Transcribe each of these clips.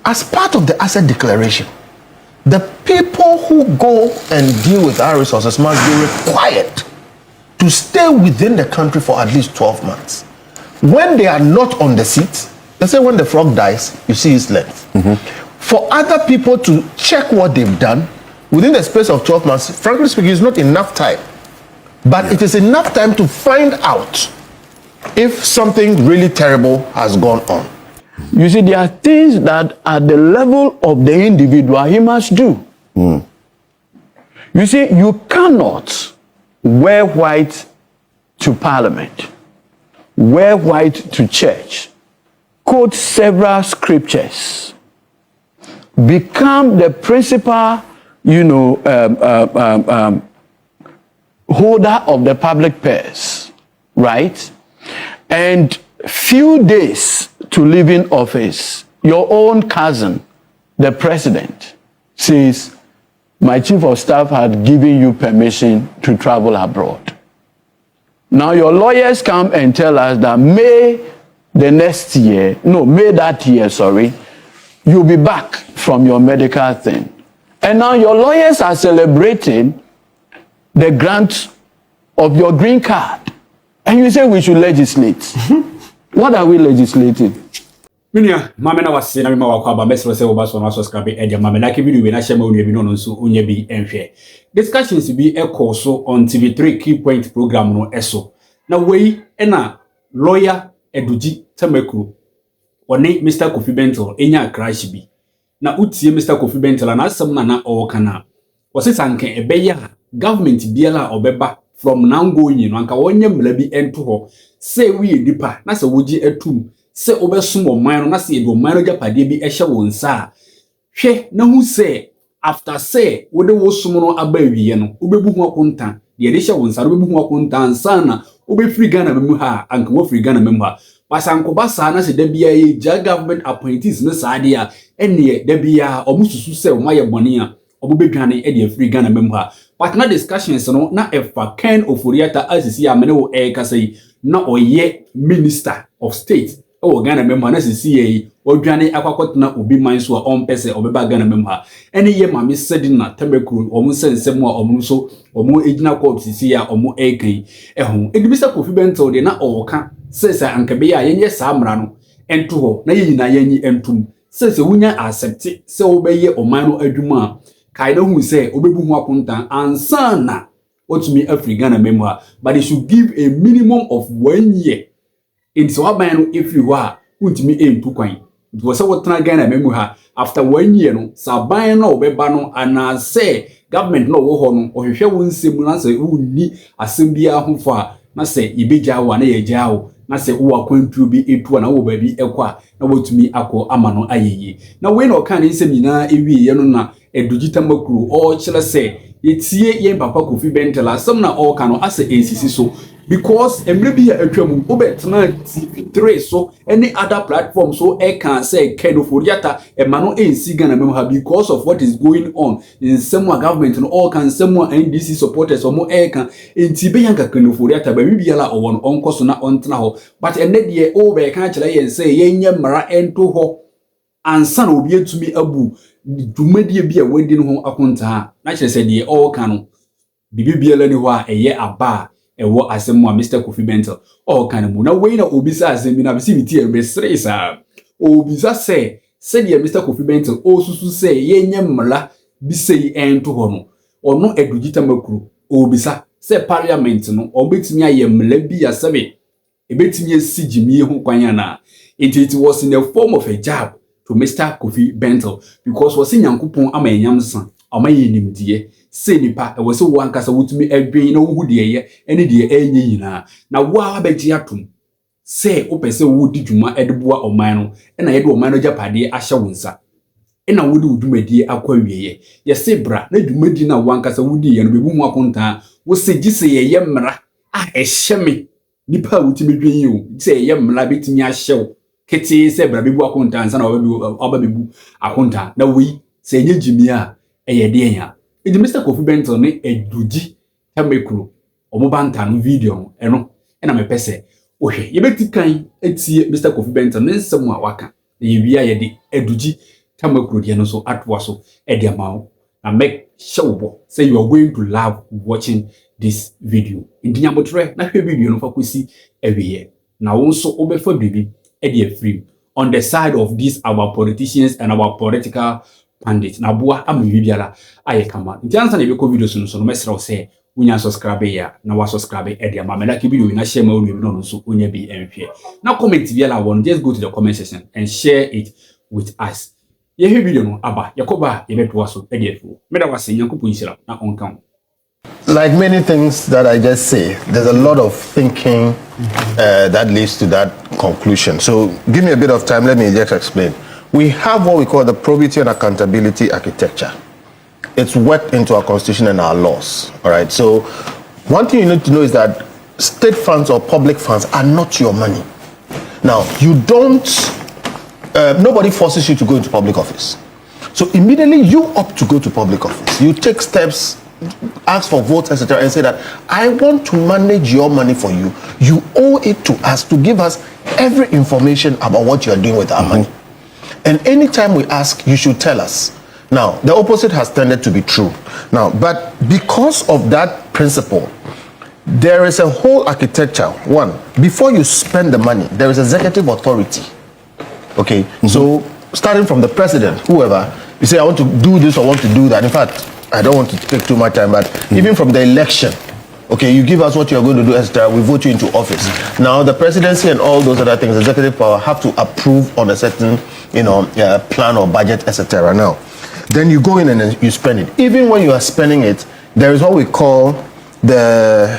as part of the asset declaration, the people who go and deal with our resources must be required to stay within the country for at least 12 months. When they are not on the seat, they say when the frog dies, you see its length. For other people to check what they've done within the space of 12 months, frankly speaking, is not enough time. But it is enough time to find out if something really terrible has gone on. You see, there are things that at the level of the individual he must do. You see, you cannot wear white to parliament, wear white to church, quote several scriptures, become the principal, holder of the public purse, right? And few days to leave in office, your own cousin, the president, says, my chief of staff had given you permission to travel abroad. Now your lawyers come and tell us that May that year, you'll be back from your medical thing. And now your lawyers are celebrating the grant of your green card. And you say we should legislate. What are we legislating? Minia, mamena was saying, I'm our car, best was over so much scrappy, and your mamma like a video when I shall only be known so only be and discussions to be a course on TV3 key point program no eso. Now we ena Lawyer Edudzi Tamakloe or name Mr. Kofi Bentil enya crash be. Na utie Mr. Kofi Bentil and asam na o kana. Was it anke e beya government biela obeba from now going in anka wonye mlabi ento ho say we dipa na se woji etum se obesum oman no na se edo man no japade bi ehye wonsa hwe na hu se after say wode wo sum no aba wiye no obebu hu akonta de de hye wonsa obebu hu akonta ansana obefiri Ghana memu ha anka wo firi Ghana memu ha pasanko basa na se da bia ye ja government appointees no saade a ene da bia omususu se o maye bone a obedwane e de afiri Ghana memu ha partner discussions no na efa Ken Ofori-Attah asisi amene wo kasai na oye minister of state o Ghana member na sisi yi odwane akwakotena obi man so a ompese obeba Ghana member ene ye mame Sedina Tamakloe omu sensem a omu so omu ejina court sisi ya omu ekan eho edibisa Kofi Bentil de na owoka sesa ankabe ya yenye samra no ento ho na yeyina yenyi entum sesa wunya accept se obeye oman no adwuma kaida hu se obebu hu akontan ansana otumi afri Ghana member but they should give a minimum of 1 year. In so aban if you are untimi entu kwan it was what Ghana member ha after 1 year no saban no obeba no ana say government no wo ho no ohwehwe wonsem na say unni asem bia ho fa na say ibeja wa na ye jao na say wo akwantu bi etu na wo ba bi ekwa na wotumi akọ ama no ayeye na we no kan nsem nyina ewie ye no na Edudzi Tamakloe o chile say yetie yen papa Kofi Bentil asem na o kan no ase ensisi so because emre bi atwam obetena TV3 so any other platform so e can say Ken Ofori-Attah e ma no ensi Ghana mem because of what is going on in some government no all can some NDC supporters or more e can enti be yanka Ken Ofori-Attah ba bibiala o won onkoso na ontena ho but ene de o be kan kire yen say yenye mara ento ho ansa na obi etumi abu dumadie bi a wadi no ho akonta na kire say de o kan no bibibiala ni ho a eye aba ewo asemu a Mr. Kofi Bentil o kan mu na we na obisa asemi na bisi biti ebesre sa obisa se de Mr. Kofi Bentil o susu se yenye mla bisei ento ho no ono Edudzi Tamakloe obisa se parliament no obetimi aye mla bi asebe ebetimi asigimie ho kwanya na it was in the form of a jab to Mr. Kofi Bentil because was nyankopon ama enyamsan ama yenimdie se nipa e wose wo ankasa wotumi adwen na wo de ye ene de enye yina na wo abegye atom se opese wo di dwuma edeboa oman no na ye de oman no japade ahye wonsa na wo de dwumadi akwawieye ye se bra na dwumadi na wo ankasa wo di ye no bebu hu akonta wo se gise ye mra a ehyeme nipa wotumi dwen yi o se ye mra betimi ahye kete se bra bebu akonta ansa na oba bebu akonta na wi se enye jimi a eye de enya edi Mr. Kofi Bentil ne Edudzi Tamakloe omobanta no video eno na mepese ohwe yebetikan etie Mr. Kofi Bentil ne nsem a waka na yewia ye de Edudzi Tamakloe no so atwa so edi ama na make sure say you are going to love watching this video. Intinya botre na hwe video no fa kosi ewiye. Na wonso obefa bibi edi free on the side of these our politicians and our political pundits. Na boa am bibiara aye kama. Ntiansa na ebeko videos no so no mesra say unya subscribe ya na wa subscribe edi ama. Me like video na share ma onu no so unya bi enhwe. Na comment biara won just go to the comment section and share it with us. Ye video no aba yakoba yebeto so ediefu meda wase nyankopon hira na onka. Like many things that I just say, there's a lot of thinking that leads to that conclusion. So give me a bit of time, let me just explain. We have what we call the probity and accountability architecture. It's worked into our constitution and our laws. All right. So one thing you need to know is that state funds or public funds are not your money. Now, you don't nobody forces you to go into public office. So immediately you opt to go to public office. You take steps, ask for votes, etc., and say that I want to manage your money for you. You owe it to us to give us every information about what you are doing with our money. And anytime we ask, you should tell us. Now, the opposite has tended to be true. Now, but because of that principle, there is a whole architecture. One, before you spend the money, there is executive authority. Okay, so starting from the president, whoever, you say, I want to do this or want to do that. In fact, I don't want to take too much time, but even from the election, okay, you give us what you're going to do, etc., we vote you into office. Now, the presidency and all those other things, executive power, have to approve on a certain, plan or budget, etc. Now, then you go in and you spend it. Even when you are spending it, there is what we call the,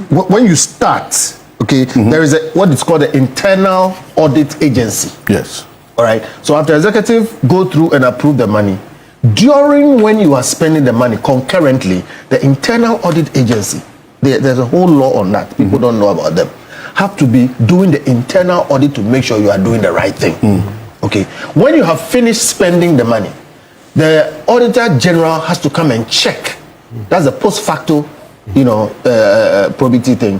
when you start, okay, there is what is called the internal audit agency. Yes. All right. So after executive go through and approve the money, during when you are spending the money concurrently, the internal audit agency, there's a whole law on that. People don't know about them. Have to be doing the internal audit to make sure you are doing the right thing. Okay. When you have finished spending the money, the auditor general has to come and check. That's the post facto, probity thing.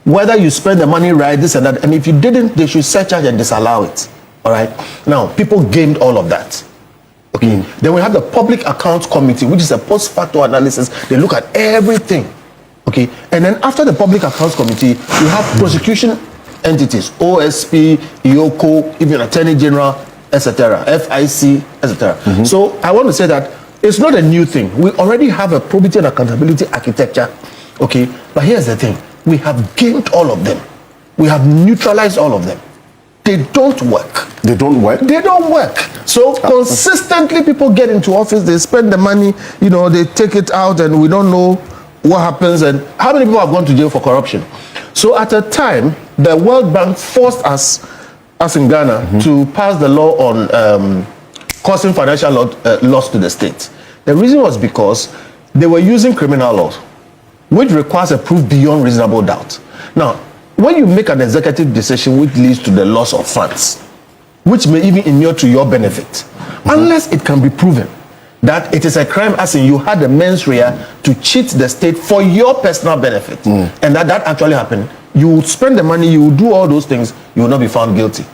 Whether you spend the money right, this and that, and if you didn't, they should surcharge and disallow it. All right. Now, people gained all of that. Okay. Then we have the Public Accounts Committee, which is a post facto analysis. They look at everything. Okay. And then after the Public Accounts Committee, you have prosecution entities, OSP, IOCO, even Attorney General, etc., FIC, etc. So I want to say that it's not a new thing. We already have a probity and accountability architecture. Okay. But here's the thing. We have gamed all of them. We have neutralized all of them. They don't work. They don't work? They don't work. So consistently people get into office, they spend the money, they take it out and we don't know what happens and how many people have gone to jail for corruption. So at a time, the World Bank forced us in Ghana to pass the law on causing financial loss to the state. The reason was because they were using criminal laws, which requires a proof beyond reasonable doubt. Now, when you make an executive decision which leads to the loss of funds, which may even inure to your benefit, unless it can be proven that it is a crime, as in you had the mens rea to cheat the state for your personal benefit, and that actually happened, you will spend the money, you will do all those things, you will not be found guilty.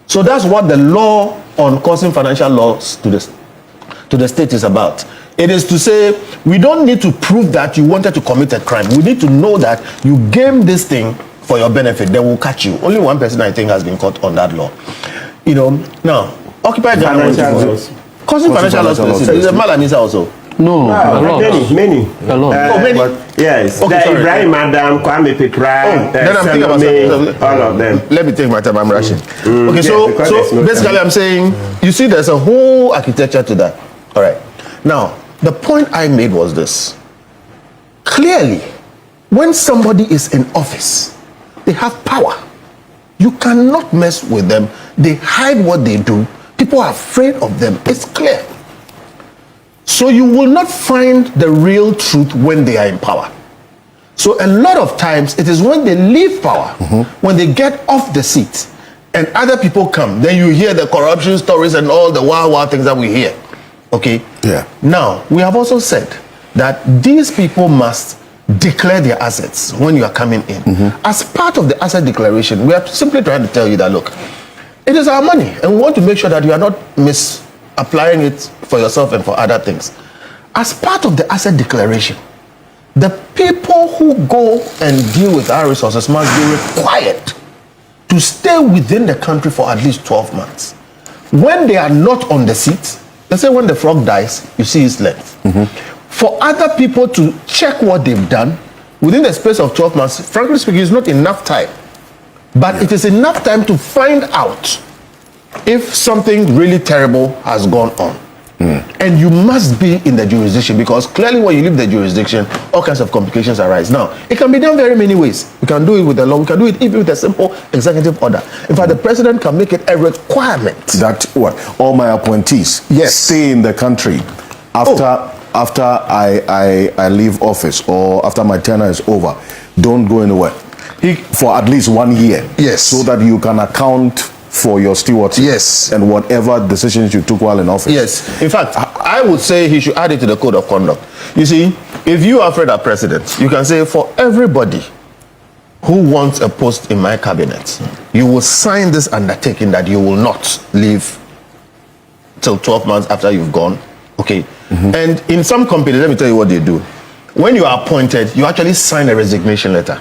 So that's what the law on causing financial loss to the state is about. It is to say, we don't need to prove that you wanted to commit a crime. We need to know that you gamed this thing for your benefit. They will catch you. Only one person, I think, has been caught on that law. Now, Occupy Ghana causing financial loss. Is a Malamisa also? No, many. A lot. Many? Yes. Okay, sorry. Ibrahim Madam, Kwame Petra, then I'm thinking about all of them. Let me take my time, I'm rushing. Okay, so basically I'm saying, you see there's a whole architecture to that. All right. Now, the point I made was this. Clearly, when somebody is in office, they have power. You cannot mess with them. They hide what they do. People are afraid of them. It's clear. So you will not find the real truth when they are in power. So a lot of times it is when they leave power, when they get off the seat and other people come, then you hear the corruption stories and all the wild things that we hear. Okay? Yeah. Now, we have also said that these people must declare their assets when you are coming in. As part of the asset declaration, we are simply trying to tell you that, look, It is our money, and we want to make sure that you are not misapplying it for yourself and for other things. As part of the asset declaration, the people who go and deal with our resources must be required to stay within the country for at least 12 months. When they are not on the seat, they say when the frog dies, you see his length. For other people to check what they've done within the space of 12 months, frankly speaking, is not enough time. But it is enough time to find out if something really terrible has gone on. And you must be in the jurisdiction, because clearly when you leave the jurisdiction, all kinds of complications arise. Now, it can be done very many ways. We can do it with the law. We can do it even with a simple executive order. In fact, the president can make it a requirement that all my appointees stay in the country after I leave office, or after my tenure is over. Don't go anywhere for at least 1 year. Yes. So that you can account for your stewardship. Yes. And whatever decisions you took while in office. Yes. In fact, I would say he should add it to the code of conduct. You see, if you, Alfred, are president, you can say, for everybody who wants a post in my cabinet, you will sign this undertaking that you will not leave till 12 months after you've gone. Okay. And in some companies, let me tell you what they do. When you are appointed, you actually sign a resignation letter.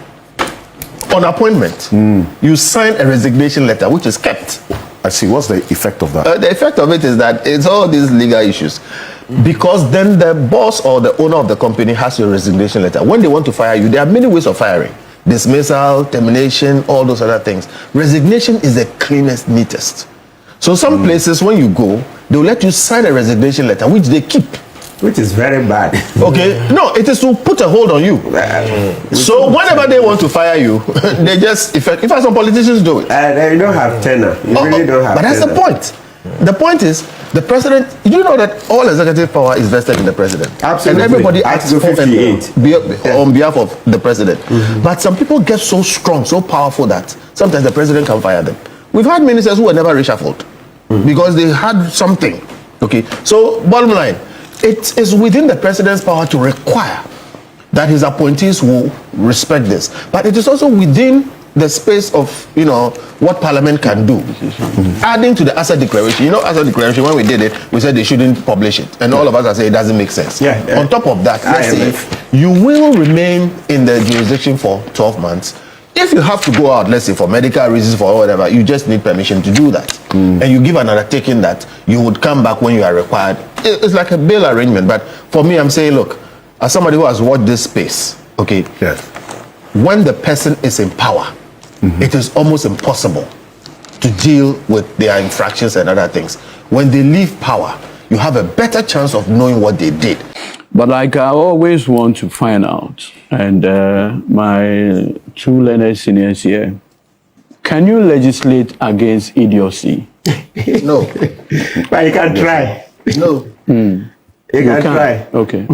On appointment, you sign a resignation letter, which is kept. I see. What's the effect of that? The effect of it is that it's all these legal issues. Because then the boss or the owner of the company has your resignation letter. When they want to fire you, there are many ways of firing. Dismissal, termination, all those other things. Resignation is the cleanest, neatest. So some places, when you go, they'll let you sign a resignation letter, which they keep. Which is very bad. Okay? No, it is to put a hold on you. So whenever they want to fire you, they just, in fact, some politicians do it. You don't have tenure. You really don't have tenure. But that's the point. The point is, the president, you know that all executive power is vested in the president. Absolutely. And everybody acts for on behalf of the president. But some people get so strong, so powerful that sometimes the president can fire them. We've had ministers who were never reshuffled because they had something. Okay? So, bottom line, it is within the president's power to require that his appointees will respect this. But it is also within the space of, what Parliament can do. Adding to the asset declaration. Asset declaration, when we did it, we said they shouldn't publish it. And all of us are saying it doesn't make sense. On top of that, let's say you will remain in the jurisdiction for 12 months. If you have to go out, let's say for medical reasons, for whatever, you just need permission to do that. And you give an undertaking that you would come back when you are required. It's like a bail arrangement. But for me, I'm saying, look, as somebody who has watched this space, okay, when the person is in power, it is almost impossible to deal with their infractions and other things. When they leave power, you have a better chance of knowing what they did. But like I always want to find out, and my two learned seniors here, can you legislate against idiocy? No. But you can try. No. You can try. Okay.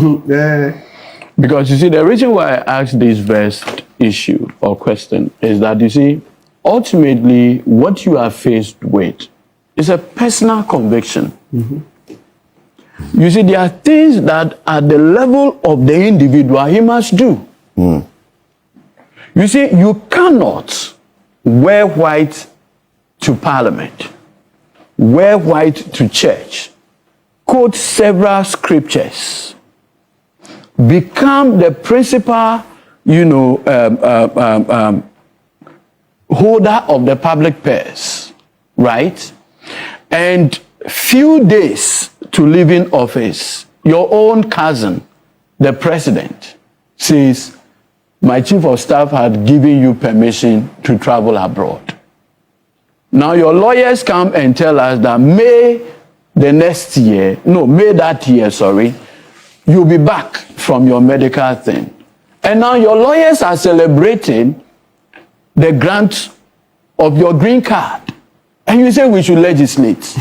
Because you see, the reason why I asked this first issue or question is that, you see, ultimately what you are faced with is a personal conviction. You see, there are things that at the level of the individual he must do. You see, you cannot wear white to Parliament, wear white to church, quote several scriptures, become the principal, holder of the public purse, right? And few days to leave in office, your own cousin, the president, says, my chief of staff had given you permission to travel abroad. Now your lawyers come and tell us that May that year, you'll be back from your medical thing. And now your lawyers are celebrating the grant of your green card. And you say we should legislate.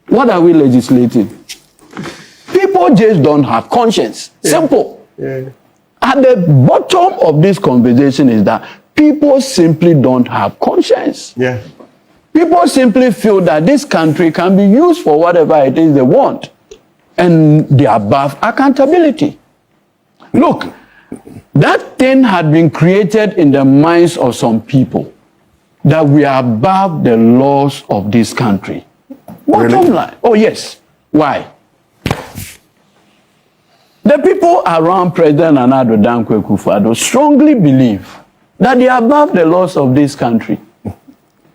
What are we legislating? People just don't have conscience. Simple. At the bottom of this conversation is that people simply don't have conscience. People simply feel that this country can be used for whatever it is they want. And they are above accountability. Look, that thing had been created in the minds of some people that we are above the laws of this country. Bottom line. Oh, yes. Why? The people around President Akufo-Addo strongly believe that they are above the laws of this country.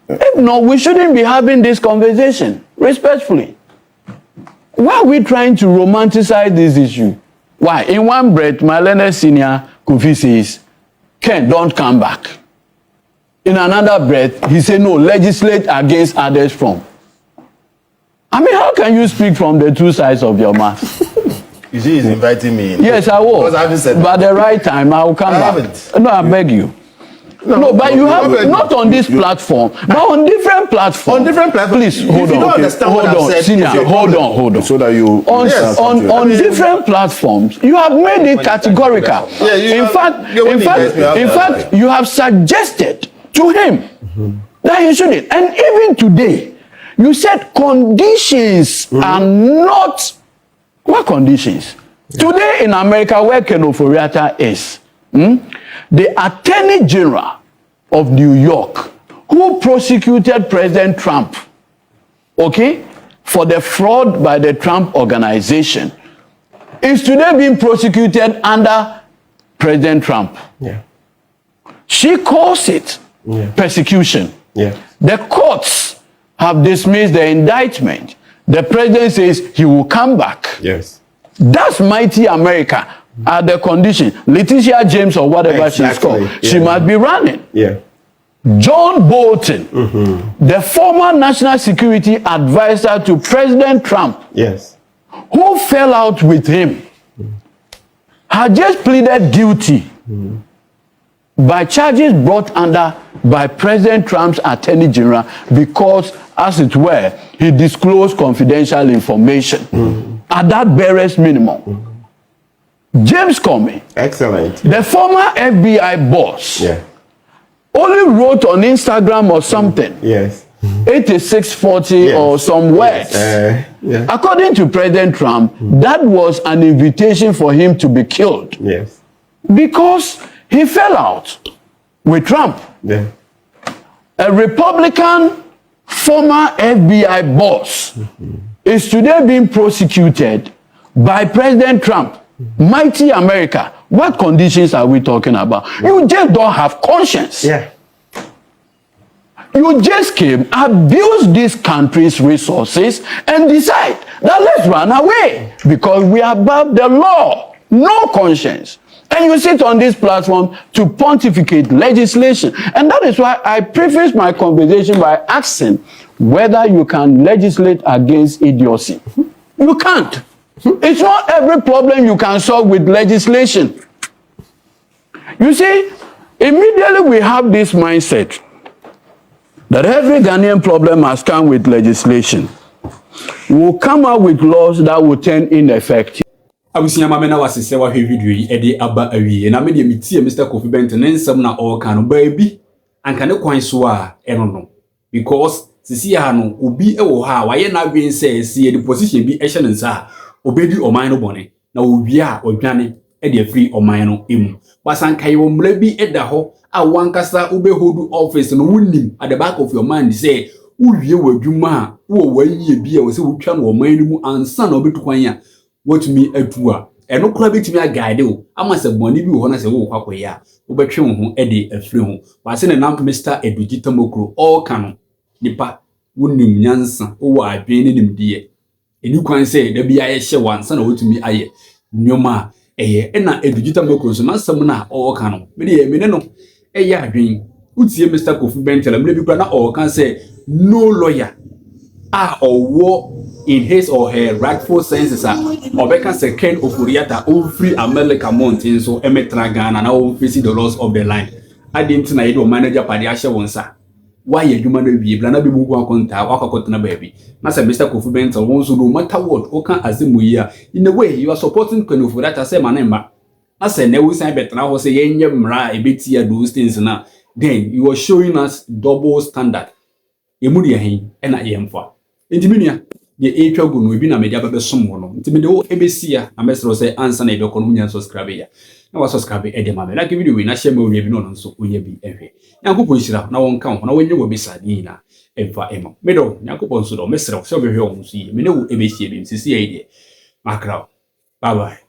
If not, we shouldn't be having this conversation, respectfully. Why are we trying to romanticize this issue? Why? In one breath, my learned senior Kofi says, Ken, don't come back. In another breath, he said, no, legislate against others from. I mean, how can you speak from the two sides of your mouth? You see, he's inviting me in. Yes, I will. Because I haven't said but at the right time, I will come back. haven't. No, I beg you. No, but you have not on this platform, but on different platforms. On different platforms. Please If hold you on. don't understand what I've said, Senior, it's your hold problem. on. So that you On different platforms, you have made it categorical. Yeah, you in fact, you have suggested to him that he shouldn't. And even today, you said conditions are not. What conditions? Today in America, where Ken Ofori-Attah is, the Attorney General of New York, who prosecuted President Trump, okay, for the fraud by the Trump organization, is today being prosecuted under President Trump. Yeah. She calls it persecution. Yeah. The courts have dismissed the indictment. The president says he will come back. Yes. That's mighty America. At the condition, Letitia James or whatever she's called, she must be running. Yeah. John Bolton, the former national security advisor to President Trump, Yes. who fell out with him, had just pleaded guilty by charges brought under by President Trump's Attorney General because, as it were, he disclosed confidential information at that barest minimum. James Comey, Excellent. the former FBI boss, Yeah. only wrote on Instagram or something, Yes. 8640 or some words. Yeah. According to President Trump, that was an invitation for him to be killed Yes. because he fell out with Trump. Yeah. A Republican former FBI boss is today being prosecuted by President Trump. Mighty America. What conditions are we talking about? You just don't have conscience. Yeah. You just came, abuse this country's resources, and decide that let's run away because we are above the law. No conscience. And you sit on this platform to pontificate legislation. And that is why I preface my conversation by asking whether you can legislate against idiocy. You can't. It's not every problem you can solve with legislation. You see, immediately we have this mindset that every Ghanaian problem must come with legislation. We'll come out with laws that will turn ineffective. Abusia mama na wasese wa hwe video yi ede aba awie na me de metie Mr. Kofi Bentil ne nsem na all kan no baabi anka ne kwan so a eno no because sisi ha no obi ewo ha waye na adwen se esi the position bi ehye ne nsa obedi oman no bone na owie a odwane ede afiri oman no emu wasankai wo mra bi eda ho a wankasa obehodu office no wunnim at the back of your mind say uwie wadwuma a wo wanyie bi a wo se wotwa no oman no mu ansa na obetu kwan a what me atua eno kura betimi agade o amase boni bi wo na se wo kwakoya wo betwe wo ho ede afiri ho wase ne nam Mr. Edudzi Tamakloe all kan nipa wonnim nyansa wo adwen ne nimdie eni kwan se da bia ye hye wansa na wotumi aye nyoma eye na Edudzi Tamakloe so na sam na all kan me de me ne no eye adwen utie Mr. Kofi Bentil me bi kura na all kan se no lawyer owo in his or her rightful senses obeka se Ken Ofori-Attah free America mountain so emetra Ghana na face the laws of the land adint na yedo manager padi ahye wonsa why adwuma na wie bla na be mu kwa konta wakakota na baabi na se Mr. Kofi Bentil won so no matter what o kan azemu yi in the way you are supporting Ken Ofori-Attah say manemba na se na we san betra ho se yenye mra ebeti ya those things na then you are showing us double standard emuri hen na yemfa Intimia, de etwa gu no ebi na media bebe som ho no nti me de wo ebesia na mesro say answer na ebe ko no nya subscribe ya na wa subscribe e de ma me like video we na share ma onye bi no nso onye bi ehwe Yakupon shira na won kan ho na wonye wo bisa di na emfa emo me do Yakupon so do mesro so be hwe o nso yi me ne wo ebesia bi sisi e de makra bye bye